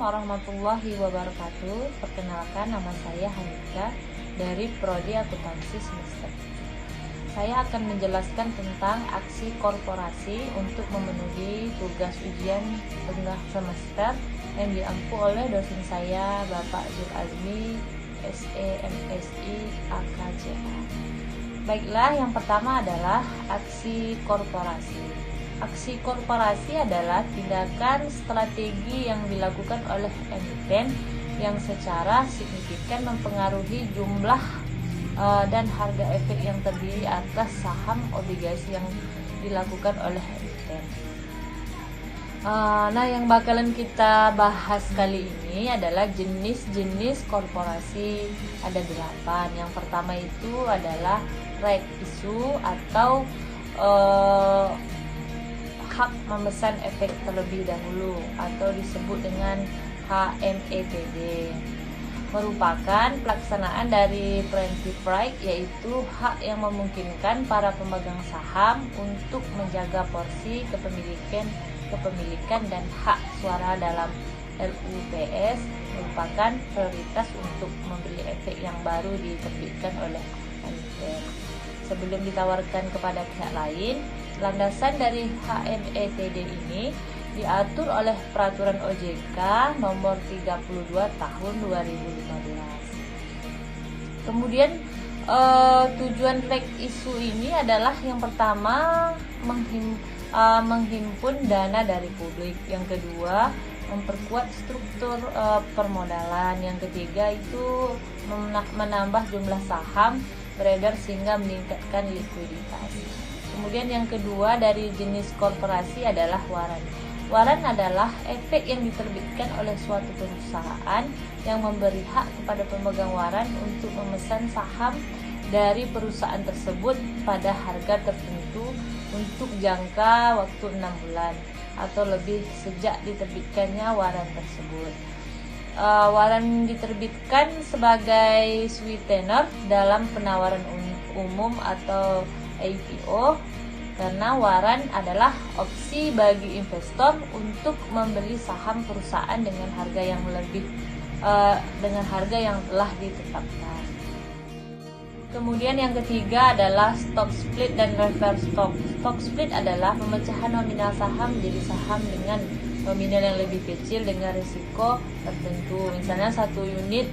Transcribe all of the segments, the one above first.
warahmatullahi wabarakatuh. Perkenalkan, nama saya Hanika dari Prodi Akuntansi semester 7. Saya akan menjelaskan tentang aksi korporasi untuk memenuhi tugas ujian tengah semester yang diampu oleh dosen saya, Bapak Zulazmi, SE MSI AKJA. Baiklah, yang pertama adalah aksi korporasi. Aksi korporasi adalah tindakan strategi yang dilakukan oleh emiten yang secara signifikan mempengaruhi jumlah dan harga efek yang terdiri atas saham obligasi yang dilakukan oleh emiten. Nah, yang bakalan kita bahas kali ini adalah jenis-jenis korporasi. Ada 8. Yang pertama itu adalah right issue atau hak memesan efek terlebih dahulu atau disebut dengan HMEPD, merupakan pelaksanaan dari preemptive right, yaitu hak yang memungkinkan para pemegang saham untuk menjaga porsi kepemilikan dan hak suara dalam LUPS, merupakan prioritas untuk membeli efek yang baru diterbitkan oleh emiten sebelum ditawarkan kepada pihak lain. Landasan dari HMEPD ini diatur oleh Peraturan OJK nomor 32 tahun 2015. Kemudian tujuan right issue ini adalah yang pertama menghimpun dana dari publik, yang kedua memperkuat struktur permodalan, yang ketiga itu menambah jumlah saham beredar sehingga meningkatkan likuiditas. Kemudian yang kedua dari jenis korporasi adalah waran. Waran adalah efek yang diterbitkan oleh suatu perusahaan yang memberi hak kepada pemegang waran untuk memesan saham dari perusahaan tersebut pada harga tertentu untuk jangka waktu 6 bulan atau lebih sejak diterbitkannya waran tersebut. Waran diterbitkan sebagai sweetener dalam penawaran umum atau IPO, karena waran adalah opsi bagi investor untuk membeli saham perusahaan dengan harga yang telah ditetapkan. Kemudian yang ketiga adalah stock split dan reverse stock. Stock split adalah pemecahan nominal saham menjadi saham dengan nominal yang lebih kecil dengan risiko tertentu. Misalnya satu unit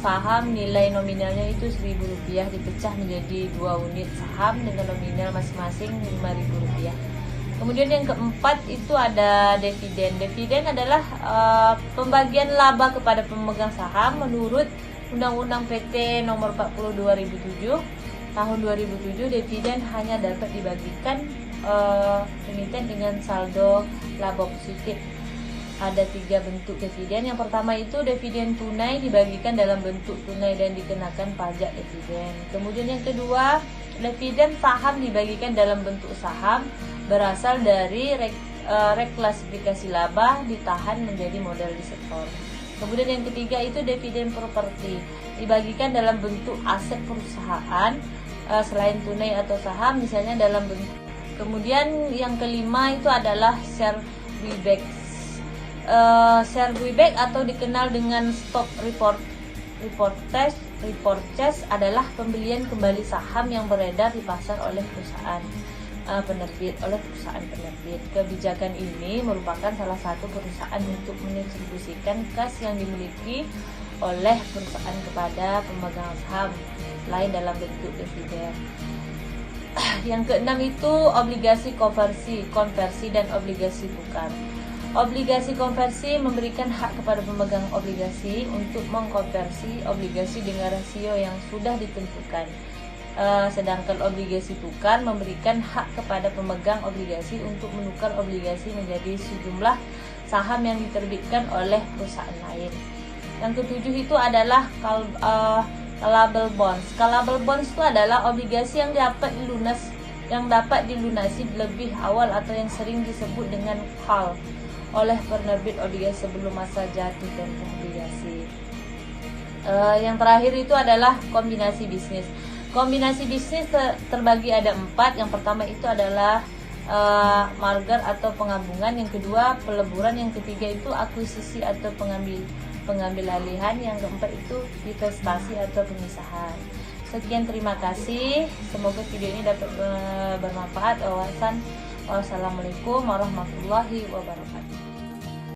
saham nilai nominalnya itu Rp1.000 dipecah menjadi 2 unit saham dengan nominal masing-masing Rp5.000. Kemudian yang keempat itu ada dividen. Dividen adalah pembagian laba kepada pemegang saham menurut Undang-Undang PT Nomor 40 2007 tahun 2007. Dividen hanya dapat dibagikan emiten dengan saldo laba positif. Ada 3 bentuk dividen. Yang pertama itu dividen tunai, dibagikan dalam bentuk tunai dan dikenakan pajak dividen. Kemudian yang kedua, dividen saham dibagikan dalam bentuk saham berasal dari reklasifikasi laba ditahan menjadi modal di setor. Kemudian yang ketiga itu dividen properti, dibagikan dalam bentuk aset perusahaan selain tunai atau saham, misalnya dalam bentuk. Kemudian yang kelima itu adalah share buyback. Share buyback atau dikenal dengan stock repurchase adalah pembelian kembali saham yang beredar di pasar oleh perusahaan penerbit. Kebijakan ini merupakan salah satu perusahaan untuk mendistribusikan kas yang dimiliki oleh perusahaan kepada pemegang saham lain dalam bentuk dividen. Yang keenam itu obligasi konversi dan obligasi tukar. Obligasi konversi memberikan hak kepada pemegang obligasi untuk mengkonversi obligasi dengan rasio yang sudah ditentukan. Sedangkan obligasi tukar memberikan hak kepada pemegang obligasi untuk menukar obligasi menjadi sejumlah saham yang diterbitkan oleh perusahaan lain. Yang ketujuh itu adalah callable bonds. Callable bonds itu adalah obligasi yang dapat dilunasi lebih awal atau yang sering disebut dengan call oleh penerbit obligasi sebelum masa jatuh tempo obligasi. Yang terakhir itu adalah kombinasi bisnis. Kombinasi bisnis terbagi ada 4. Yang pertama itu adalah merger atau penggabungan, yang kedua peleburan, yang ketiga itu akuisisi atau pengambil alihan, yang keempat itu divestasi atau pemisahan. Sekian, terima kasih. Semoga video ini dapat bermanfaat. Wassalamualaikum warahmatullahi wabarakatuh.